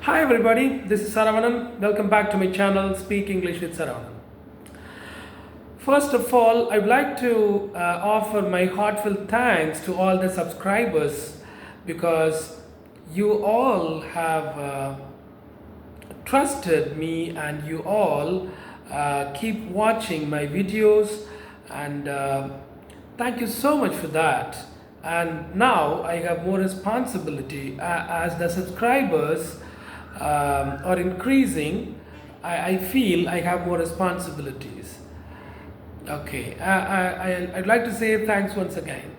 Hi everybody, this is Saravanan. Welcome back to my channel Speak English with Saravanan. First of all, I'd like to offer my heartfelt thanks to all the subscribers because you all have trusted me and you all keep watching my videos and thank you so much for that. And now I have more responsibility as the subscribers are increasing. I feel I have more responsibilities. Okay, I'd like to say thanks once again.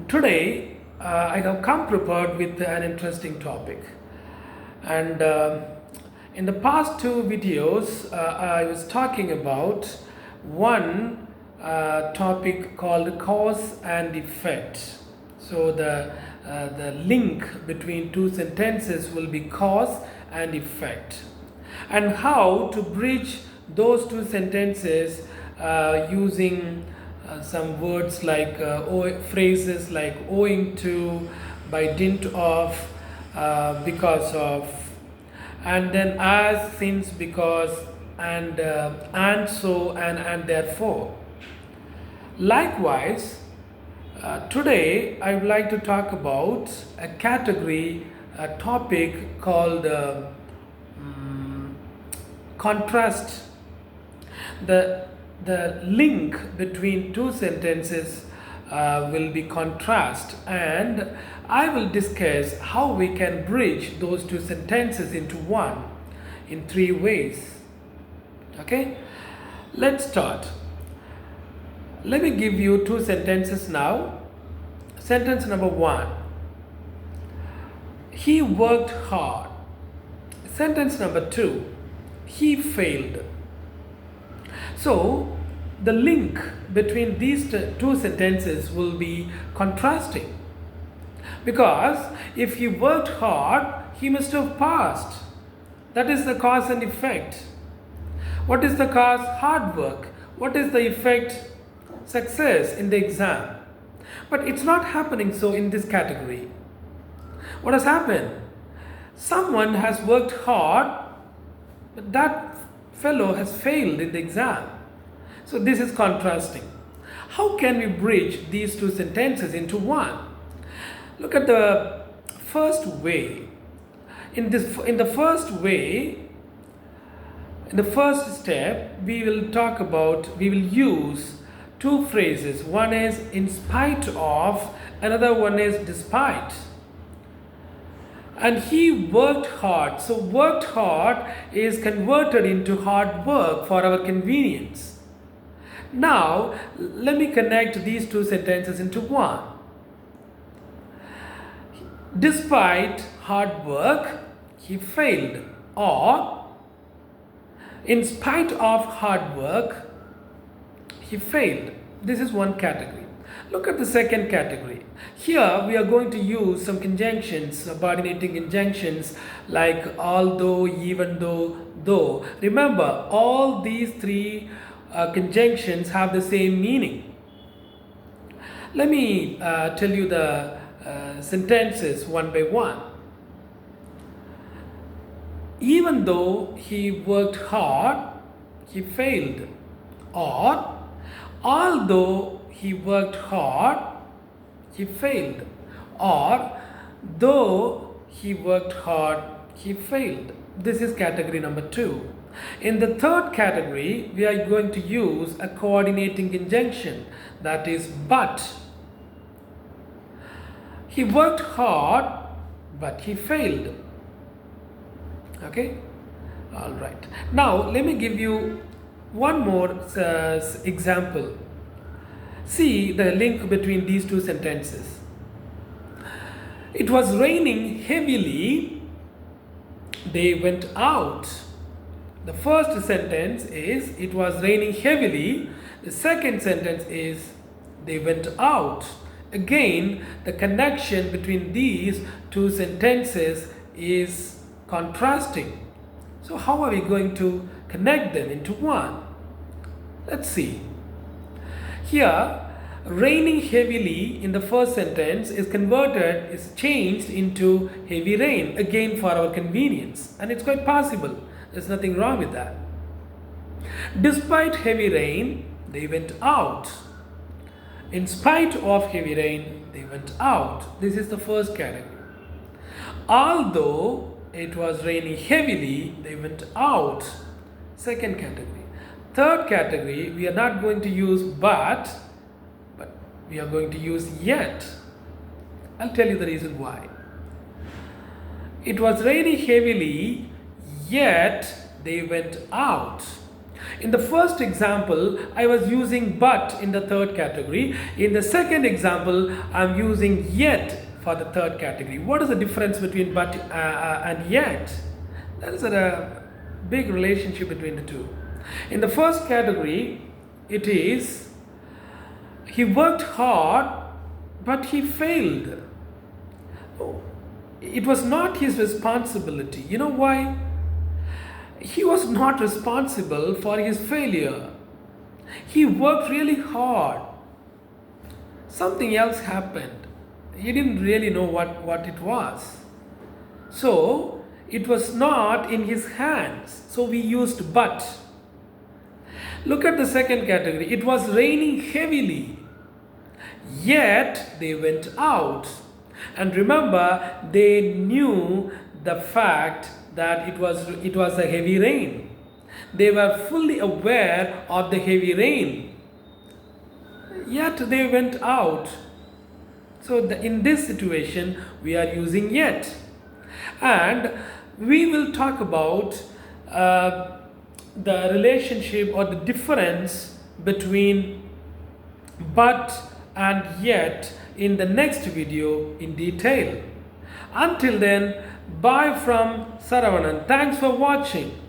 Today, I have come prepared with an interesting topic. And in the past two videos, I was talking about one topic called cause and effect. So the link between two sentences will be cause and effect, and how to bridge those two sentences using some words like phrases like owing to, by dint of, because of, and then as, since, because, and so, and therefore. Likewise, today I would like to talk about a category, a topic called contrast. The link between two sentences will be contrast, and I will discuss how we can bridge those two sentences into one in three ways. Okay, let's start. Let me give you two sentences now. Sentence number one: he worked hard. Sentence number two: he failed. So the link between these two sentences will be contrasting, because if he worked hard, he must have passed. That is the cause and effect. What is the cause? Hard work. What is the effect? Success in the exam. But it's not happening so in this category. What has happened? Someone has worked hard, but that fellow has failed in the exam. So this is contrasting. How can we bridge these two sentences into one? Look at the first way. In the first step, we will use two phrases. One is in spite of, another one is despite. And he worked hard. So worked hard is converted into hard work for our convenience. Now, let me connect these two sentences into one. Despite hard work, he failed. Or, in spite of hard work, he failed. This is one category. Look at the second category. Here we are going to use some conjunctions, subordinating conjunctions like although, even though. Remember, all these three conjunctions have the same meaning. Let me tell you the sentences one by one. Even though he worked hard, he failed. Or, although he worked hard, he failed. Or, though he worked hard, he failed. This is category number two. In the third category, we are going to use a coordinating conjunction, that is but. He worked hard, but he failed. Okay? All right. Now, let me give you one more example. See the link between these two sentences. It was raining heavily. They went out. The first sentence is it was raining heavily. The second sentence is they went out. Again, the connection between these two sentences is contrasting. So how are we going to connect them into one? Let's see. Here, Raining heavily in the first sentence is changed into heavy rain, again for our convenience. And it's quite possible. There's nothing wrong with that. Despite heavy rain, they went out. In spite of heavy rain, they went out. This is the first category. Although it was raining heavily, they went out. Second category. Third category, we are not going to use but we are going to use yet. I'll tell you the reason why. It was raining heavily, yet they went out. In the first example, I was using but in the third category. In the second example, I'm using yet for the third category. What is the difference between but and yet? There is a big relationship between the two. In the first category, it is he worked hard, but he failed. It was not his responsibility. You know why? He was not responsible for his failure. He worked really hard. Something else happened. He didn't really know what it was. So, it was not in his hands. So, we used but. Look at the second category. It was raining heavily, yet they went out. And remember, they knew the fact that it was a heavy rain. They were fully aware of the heavy rain, yet they went out. So in this situation, we are using yet. And we will talk about the relationship or the difference between but and yet in the next video in detail. Until then, bye from Saravanan. Thanks for watching.